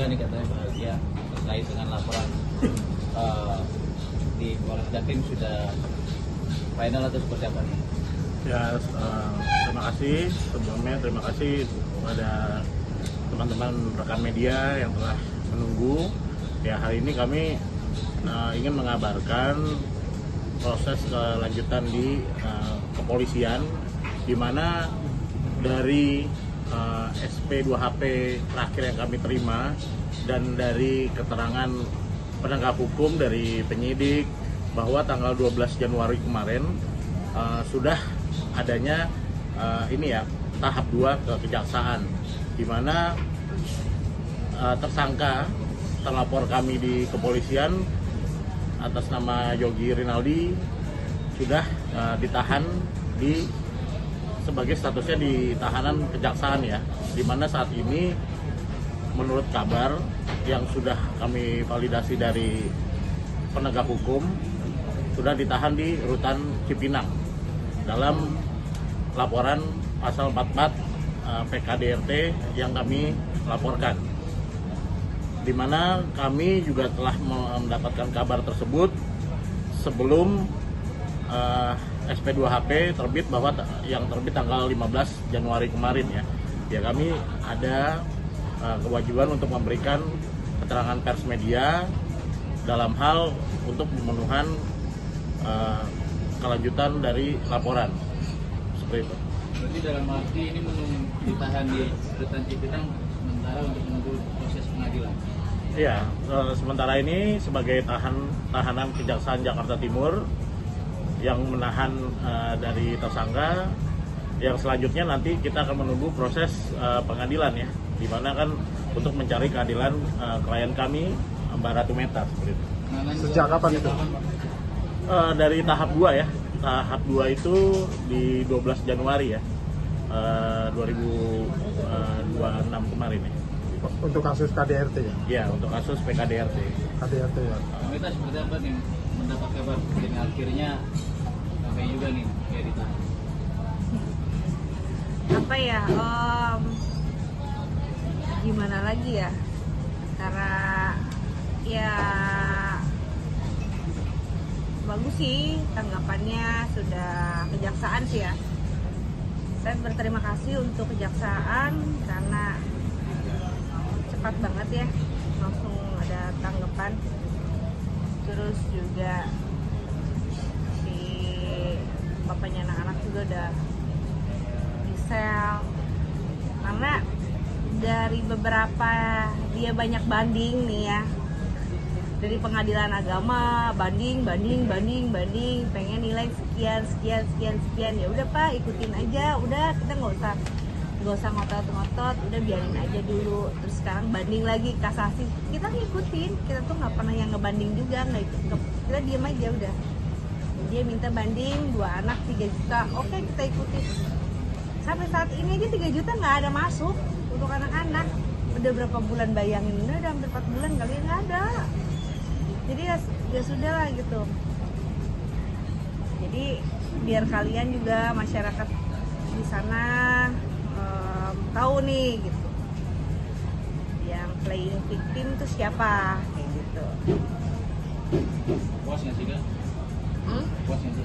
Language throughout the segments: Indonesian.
gembira nih katanya bahagia terkait dengan laporan di Polres Jatim sudah final atau seperti apa nih? Ya, terima kasih sebelumnya, terima kasih kepada teman-teman rekan media yang telah menunggu. Ya, hari ini kami ingin mengabarkan proses kelanjutan di kepolisian, di mana dari SP2HP terakhir yang kami terima dan dari keterangan penegak hukum dari penyidik bahwa tanggal 12 Januari kemarin sudah adanya tahap 2 ke kejaksaan, di mana tersangka terlapor kami di kepolisian atas nama Yogi Rinaldi sudah ditahan sebagai statusnya di tahanan kejaksaan ya, di mana saat ini menurut kabar yang sudah kami validasi dari penegak hukum sudah ditahan di Rutan Cipinang dalam laporan pasal 44 PKDRT yang kami laporkan, di mana kami juga telah mendapatkan kabar tersebut sebelum SP2HP terbit, bahwa yang terbit tanggal 15 Januari kemarin ya. Ya, kami ada kewajiban untuk memberikan keterangan pers media dalam hal untuk pemenuhan kelanjutan dari laporan seperti itu. Berarti dalam arti ini ditahan di Rutan Cipinang sementara untuk menunggu proses pengadilan. Iya, sementara ini sebagai tahanan Kejaksaan Jakarta Timur yang menahan dari tersangka. Yang selanjutnya nanti kita akan menunggu proses pengadilan ya, di mana kan untuk mencari keadilan klien kami Mbak Ratu Meta seperti itu. Sejak kapan itu? Dari tahap 2 ya. Tahap 2 itu di 12 Januari ya, 2026 kemarin ya. Untuk kasus KDRT ya? Ya, untuk kasus PKDRT. KDRT ya. Meta seperti apa nih mendapat kabar dan akhirnya sampai juga nih kayak ditahan? Apa ya, gimana lagi ya, karena ya bagus sih tanggapannya, sudah kejaksaan sih ya. Saya berterima kasih untuk kejaksaan karena cepat banget ya, langsung ada tanggapan. Terus juga si bapaknya anak-anak juga udah di sel, karena dari beberapa dia banyak banding nih ya, dari pengadilan agama banding, pengen nilai sekian, ya udah Pak, ikutin aja, udah kita nggak usah ngotot, udah biarin aja dulu. Terus sekarang banding lagi, kasasi, kita ngikutin, kita tuh nggak pernah yang ngebanding juga, kita diem aja udah. Dia minta banding 2 anak 3 juta, oke kita ikutin. Sampai saat ini aja 3 juta nggak ada masuk untuk anak-anak. Udah berapa bulan, bayangin, udah hampir 4 bulan kali nggak ada. Jadi ya sudah lah gitu. Jadi biar kalian juga masyarakat di sana tahu nih gitu, yang playing victim tuh siapa kayak gitu. Puas nggak sih Kak? Puas nggak sih?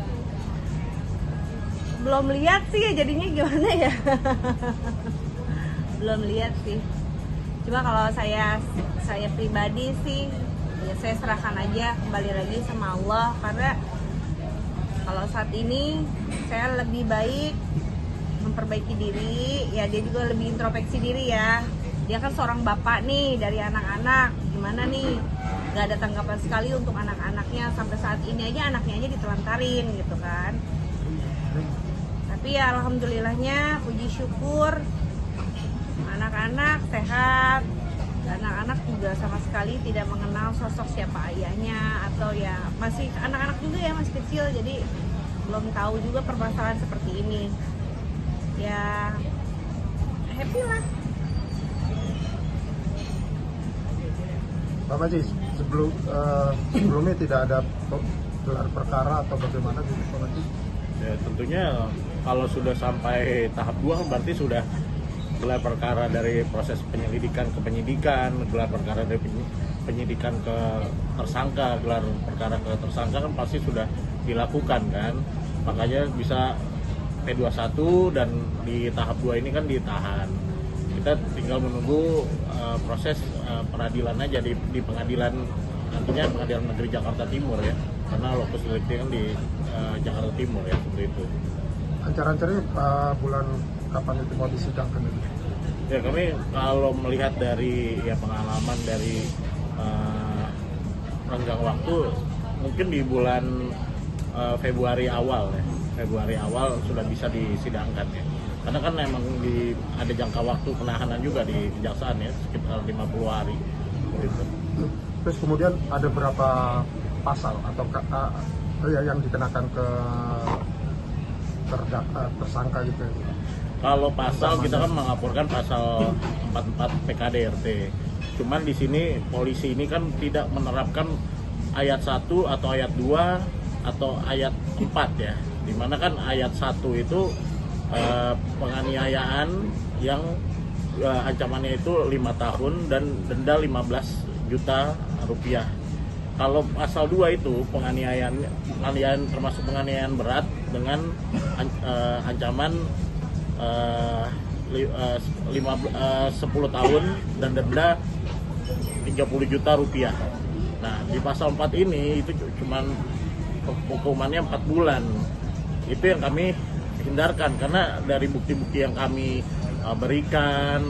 Belum lihat sih ya jadinya gimana ya. Belum lihat sih. Cuma kalau saya pribadi sih ya saya serahkan aja kembali lagi sama Allah, karena kalau saat ini saya lebih baik memperbaiki diri ya. Dia juga lebih introspeksi diri ya, dia kan seorang bapak nih dari anak-anak, gimana nih gak ada tanggapan sekali untuk anak-anaknya. Sampai saat ini aja anaknya aja ditelantarin gitu kan. Tapi ya alhamdulillahnya, puji syukur anak-anak sehat. Anak-anak juga sama sekali tidak mengenal sosok siapa ayahnya, atau ya masih anak-anak juga ya, masih kecil, jadi belum tahu juga permasalahan seperti ini. Ya happy lah. Pak Maji, sebelumnya tidak ada gelar perkara atau bagaimana gitu Pak Maji? Ya, tentunya kalau sudah sampai tahap 2 berarti sudah gelar perkara dari proses penyelidikan ke penyidikan, gelar perkara dari penyidikan ke tersangka, gelar perkara ke tersangka kan pasti sudah dilakukan kan. Makanya bisa P21 dan di tahap 2 ini kan ditahan. Kita tinggal menunggu proses peradilan aja di pengadilan, nantinya Pengadilan Negeri Jakarta Timur ya, karena lokus delikti kan di Jakarta Timur ya, seperti itu. Ancar-ancarnya bulan kapan itu mau disidangkan ini? Ya, kami kalau melihat dari pengalaman dari renggang waktu, mungkin di bulan Februari awal sudah bisa disidangkan ya. Karena kan memang ada jangka waktu penahanan juga di kejaksaan ya, sekitar 50 hari gitu. Terus kemudian ada berapa pasal atau yang dikenakan ke tersangka gitu? Kalau pasal kita kan melaporkan pasal 44 PKDRT. Cuman di sini polisi ini kan tidak menerapkan ayat 1 atau ayat 2 atau ayat 4 ya. Dimana kan ayat 1 itu penganiayaan yang ancamannya itu 5 tahun dan denda 15 juta rupiah. Kalau pasal 2 itu penganiayaan termasuk penganiayaan berat dengan ancaman 10 tahun dan denda 30 juta rupiah. Nah, di pasal 4 ini itu cuman hukumannya 4 bulan. Itu yang kami hindarkan karena dari bukti-bukti yang kami berikan,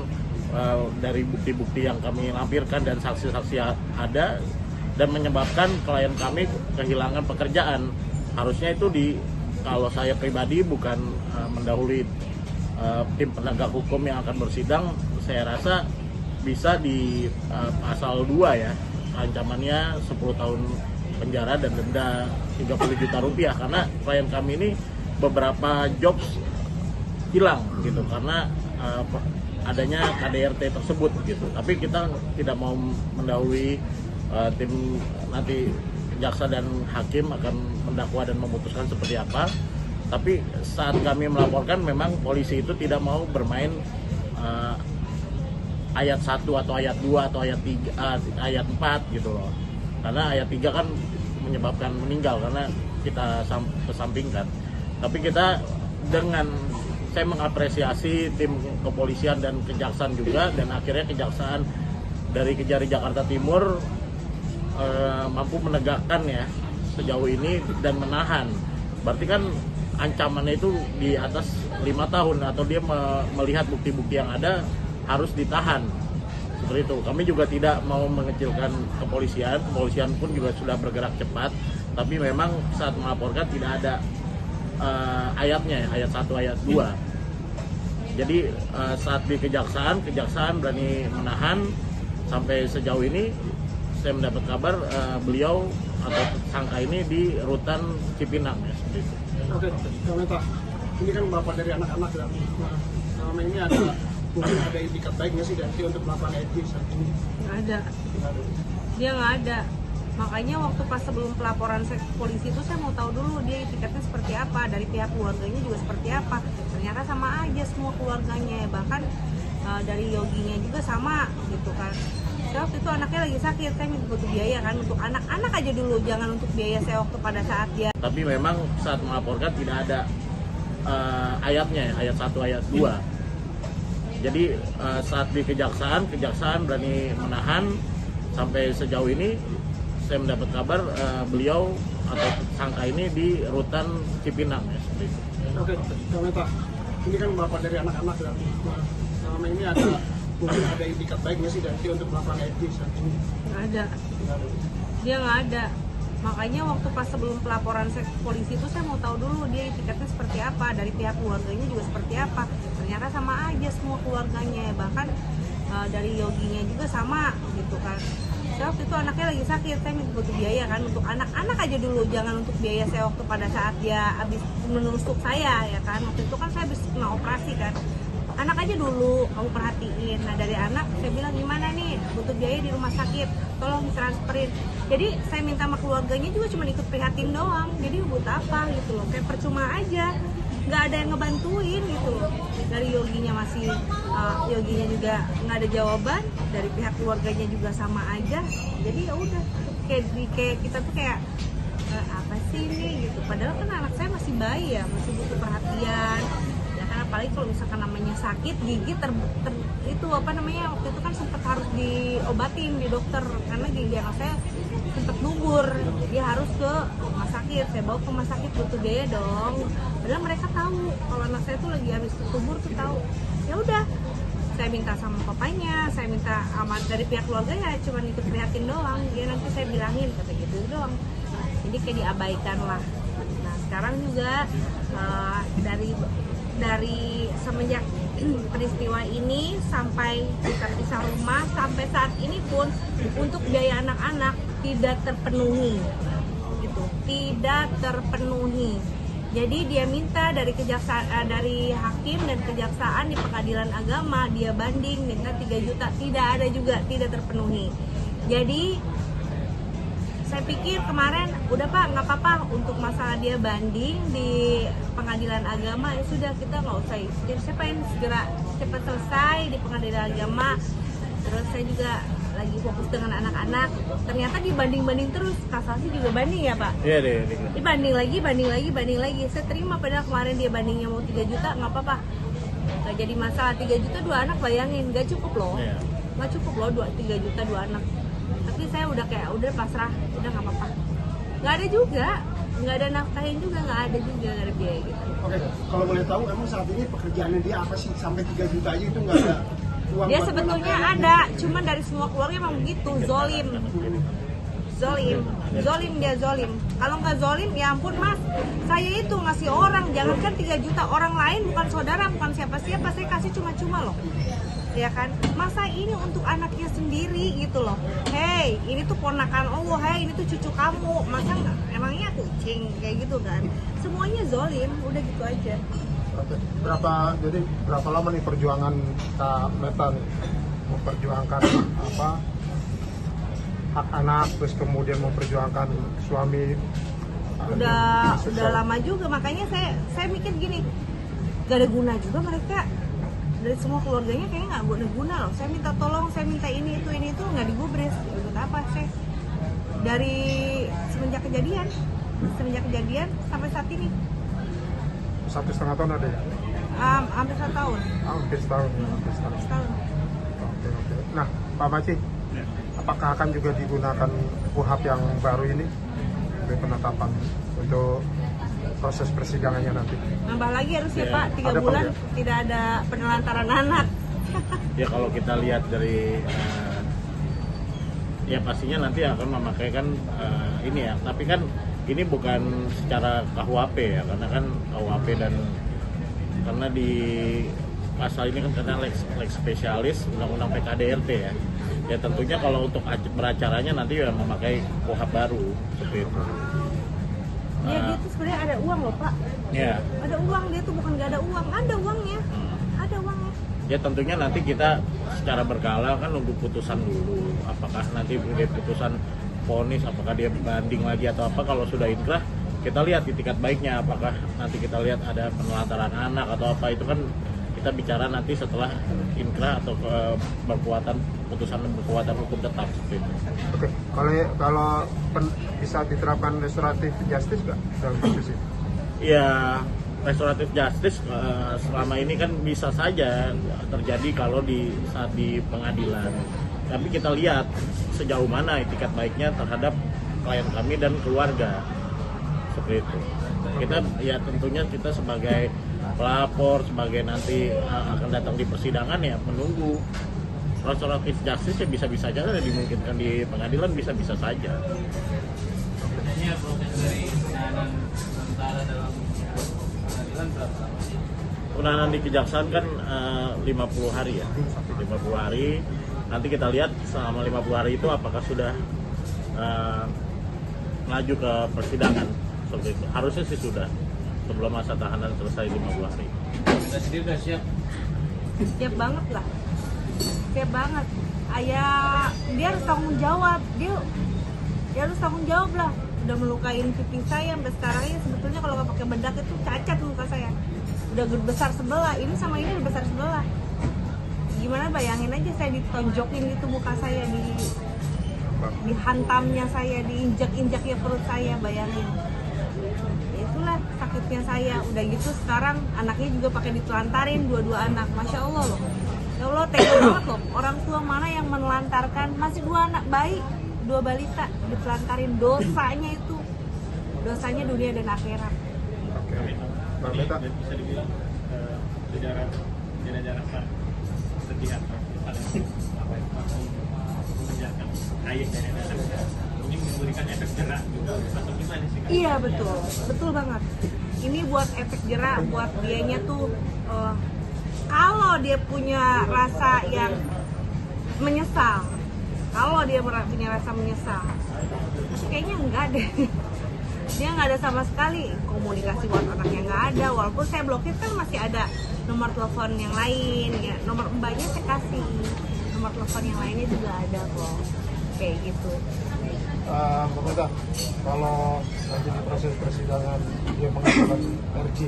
dari bukti-bukti yang kami lampirkan dan saksi-saksi ada, dan menyebabkan klien kami kehilangan pekerjaan. Harusnya itu kalau saya pribadi bukan mendahului tim penegak hukum yang akan bersidang, saya rasa bisa di pasal 2 ya, ancamannya 10 tahun penjara dan denda 30 juta rupiah, karena klien kami ini beberapa jobs hilang gitu karena adanya KDRT tersebut gitu. Tapi kita tidak mau mendahului tim nanti jaksa dan hakim akan mendakwa dan memutuskan seperti apa. Tapi saat kami melaporkan memang polisi itu tidak mau bermain ayat 1 atau ayat 2 atau ayat 3, ayat 4 gitu loh. Karena ayat 3 kan menyebabkan meninggal karena kita kesampingkan. Tapi kita saya mengapresiasi tim kepolisian dan kejaksaan juga, dan akhirnya kejaksaan dari Kejari Jakarta Timur mampu menegakkan ya sejauh ini dan menahan. Berarti kan ancamannya itu di atas 5 tahun atau dia melihat bukti-bukti yang ada harus ditahan. Seperti itu. Kami juga tidak mau mengecilkan kepolisian pun juga sudah bergerak cepat, tapi memang saat melaporkan tidak ada ayatnya, ayat 1, ayat 2. Jadi saat di kejaksaan berani menahan. Sampai sejauh ini saya mendapat kabar beliau atau tersangka ini di rutan Cipinang ya, seperti itu. Oke, Kak, ini kan bapak dari anak-anak ya. Selama ini mungkin ada itikat baik nggak sih dari untuk melakukan etik saat ini? Nggak ada. Dia nggak ada. Makanya waktu pas sebelum pelaporan saya ke polisi itu saya mau tahu dulu dia etikatnya seperti apa, dari pihak keluarganya juga seperti apa. Ternyata sama aja semua keluarganya, bahkan dari Yoginya juga sama gitu kan. Saya waktu itu anaknya lagi sakit, saya minta butuh biaya kan untuk anak-anak aja dulu, jangan untuk biaya saya waktu pada saat dia. Tapi memang saat melaporkan tidak ada ayatnya, ayat 1, ayat 2. Jadi saat di kejaksaan berani menahan. Sampai sejauh ini saya mendapat kabar beliau atau tersangka ini di rutan Cipinang ya, seperti itu. Oke, Kak, ini kan bapak dari anak-anak ya. Selama ini mungkin ada itikat baik nggak sih dari untuk melakukan etik saat ini? Nggak ada. Dia nggak ada. Makanya waktu pas sebelum pelaporan saya ke polisi itu saya mau tahu dulu dia etikatnya seperti apa, dari pihak keluarganya juga seperti apa. Ternyata sama aja semua keluarganya, bahkan dari Yoginya juga sama gitu kan. Saya waktu itu anaknya lagi sakit, saya minta butuh biaya kan untuk anak-anak aja dulu, jangan untuk biaya saya waktu pada saat dia habis menusuk saya ya kan. Waktu itu kan saya habis kena operasi kan. Anak aja dulu kamu perhatiin. Nah dari anak saya bilang gimana nih, butuh biaya di rumah sakit, tolong ditransferin. Jadi saya minta sama keluarganya juga cuma ikut prihatin doang. Jadi buat apa gitu loh, kayak percuma aja. nggak ada yang ngebantuin gitu. Dari yoginya masih yoginya juga nggak ada jawaban, dari pihak keluarganya juga sama aja. Jadi ya udah kayak kita tuh kayak apa sih ini gitu. Padahal kan anak saya masih bayi ya, masih butuh perhatian. Ya kan apalagi kalau misalkan namanya sakit gigi itu apa namanya waktu itu kan sempat harus diobatin di dokter karena gigi anak saya sempat gugur, dia harus ke rumah sakit. Saya bawa ke rumah sakit, butuh biaya dong. Padahal mereka tahu kalau anak saya tuh lagi habis tumor tuh tahu. Ya udah, saya minta sama papanya, saya minta amat dari pihak keluarga ya cuma ikut prihatin doang. Dia nanti saya bilangin kata gitu doang. Jadi kayak diabaikan lah. Nah sekarang juga dari semenjak peristiwa ini sampai kita pisah rumah sampai saat ini pun untuk biaya anak-anak tidak terpenuhi gitu, tidak terpenuhi. Jadi dia minta dari kejaksaan, dari hakim dan kejaksaan di pengadilan agama, dia banding minta 3 juta, tidak ada juga, tidak terpenuhi. Jadi saya pikir kemarin udah Pak nggak apa-apa untuk masalah dia banding di pengadilan agama, ya sudah kita nggak usah. Jadi saya pengen segera cepat selesai di pengadilan agama. Terus saya juga lagi fokus dengan anak-anak. Ternyata dibanding-banding terus, kasasi juga banding ya Pak? Iya deh. Dibanding lagi. Saya terima padahal kemarin dia bandingnya mau 3 juta, nggak apa-apa. Nggak jadi masalah, 3 juta 2 anak bayangin, nggak cukup loh. Iya. Nggak cukup loh 3 juta 2 anak. Tapi saya udah kayak udah pasrah, udah nggak apa-apa. Nggak ada juga, nggak ada nafkahin juga, nggak ada biaya gitu. Oke, kalau boleh tahu emang saat ini pekerjaannya dia apa sih sampai 3 juta aja itu nggak ada uang? Dia buat sebetulnya menafkahi ada, cuman dari semua keluarga emang begitu, zolim. Kalau nggak zolim, ya ampun mas, saya itu ngasih orang, jangankan 3 juta, orang lain bukan saudara, bukan siapa-siapa, saya kasih cuma-cuma loh. Ya kan, masa ini untuk anaknya sendiri gitu loh. Hei, ini tuh ponakan Allah, hei ini tuh cucu kamu, masa emangnya kucing kayak gitu kan? Semuanya zolim, udah gitu aja. Oke. Berapa lama nih perjuangan Kak Meta nih memperjuangkan apa hak anak, terus kemudian memperjuangkan suami? Udah lama juga, makanya saya mikir gini, gak ada guna juga mereka. Dari semua keluarganya kayaknya nggak ada guna loh. Saya minta tolong, saya minta ini itu nggak digubris. Untuk apa sih? Dari semenjak kejadian sampai saat ini 1,5 tahun ada ya? hampir 1 tahun. Hampir setahun. Setahun. Oke. Nah, Pak Maci, apakah akan juga digunakan KUHP yang baru ini sebagai penetapan untuk proses persidangannya nanti? Nambah lagi harusnya Ya, Pak, 3 ada, Pak, bulan ya? tidak ada penelantaran anak. Ya kalau kita lihat dari ya pastinya nanti akan memakaikan ini ya, tapi kan ini bukan secara KUHP ya, karena kan KUHP dan karena di pasal ini kan karena lex spesialis undang-undang PKDRT ya. Ya tentunya kalau untuk beracaranya nanti ya memakai KUHP baru seperti itu. Ya dia tuh sebenarnya ada uang loh Pak. Ya. Ada uang, dia tuh bukan nggak ada uang, ada uangnya. Ada uangnya. Ya tentunya nanti kita secara berkala kan nunggu putusan dulu. Apakah nanti dia putusan vonis, apakah dia banding lagi atau apa. Kalau sudah inkrah, kita lihat itikat baiknya. Apakah nanti kita lihat ada penelantaran anak atau apa. Itu kan kita bicara nanti setelah inkrah atau putusan berkekuatan hukum tetap seperti itu. Oke. Kalau bisa diterapkan restoratif justice nggak dalam kasus ini? Ya, restoratif justice selama ini kan bisa saja terjadi kalau saat di pengadilan. Tapi kita lihat sejauh mana itikat baiknya terhadap klien kami dan keluarga. Seperti itu. Kita ya tentunya kita sebagai pelapor, sebagai nanti akan datang di persidangan ya menunggu. Restoratif justice ya bisa-bisa saja dimungkinkan di pengadilan, bisa-bisa saja. Sebenarnya proses dari penahanan sementara dalam pengadilan berapa lama sih? Penahanan di kejaksaan kan 50 hari ya, 50 hari. Nanti kita lihat selama 50 hari itu apakah sudah melaju ke persidangan seperti itu. Harusnya sih sudah sebelum masa tahanan selesai 50 hari. Kita sendiri udah siap. Siap banget lah. Siap banget. Ayah dia harus tanggung jawab. Dia harus tanggung jawab lah. udah melukain pipi saya sampai sekarang ini. Sebetulnya kalau nggak pakai bedak itu cacat muka saya, udah besar sebelah, ini sama ini udah besar sebelah. Gimana, bayangin aja saya ditonjokin gitu muka saya, dihantamnya saya, diinjak-injaknya perut saya, bayangin. Ya itulah sakitnya saya. Udah gitu sekarang anaknya juga pakai ditelantarin, dua-dua anak. Masya Allah loh, ya Allah, tega banget loh. Orang tua mana yang menelantarkan, masih 2 anak bayi, 2 balita ditelantarin. Dosanya itu, dosanya dunia dan akhirat. Oke. Mbak Meta, Bisa dibilang sejarah setiap mengejarkan ayah dari anak ini memberikan efek jerak juga atau gimana sih? Iya betul, betul banget. Ini buat efek jerak buat dianya tuh, kalau dia punya rasa yang menyesal, punya rasa menyesal, kayaknya enggak deh. Dia nggak ada sama sekali komunikasi buat anaknya, nggak ada. Walaupun saya blokir kan masih ada nomor telepon yang lain ya, nomor mbaknya saya kasih, nomor telepon yang lainnya juga ada kok, kayak gitu. Mbak Meta, kalau nanti di proses persidangan dia mengajukan RJ,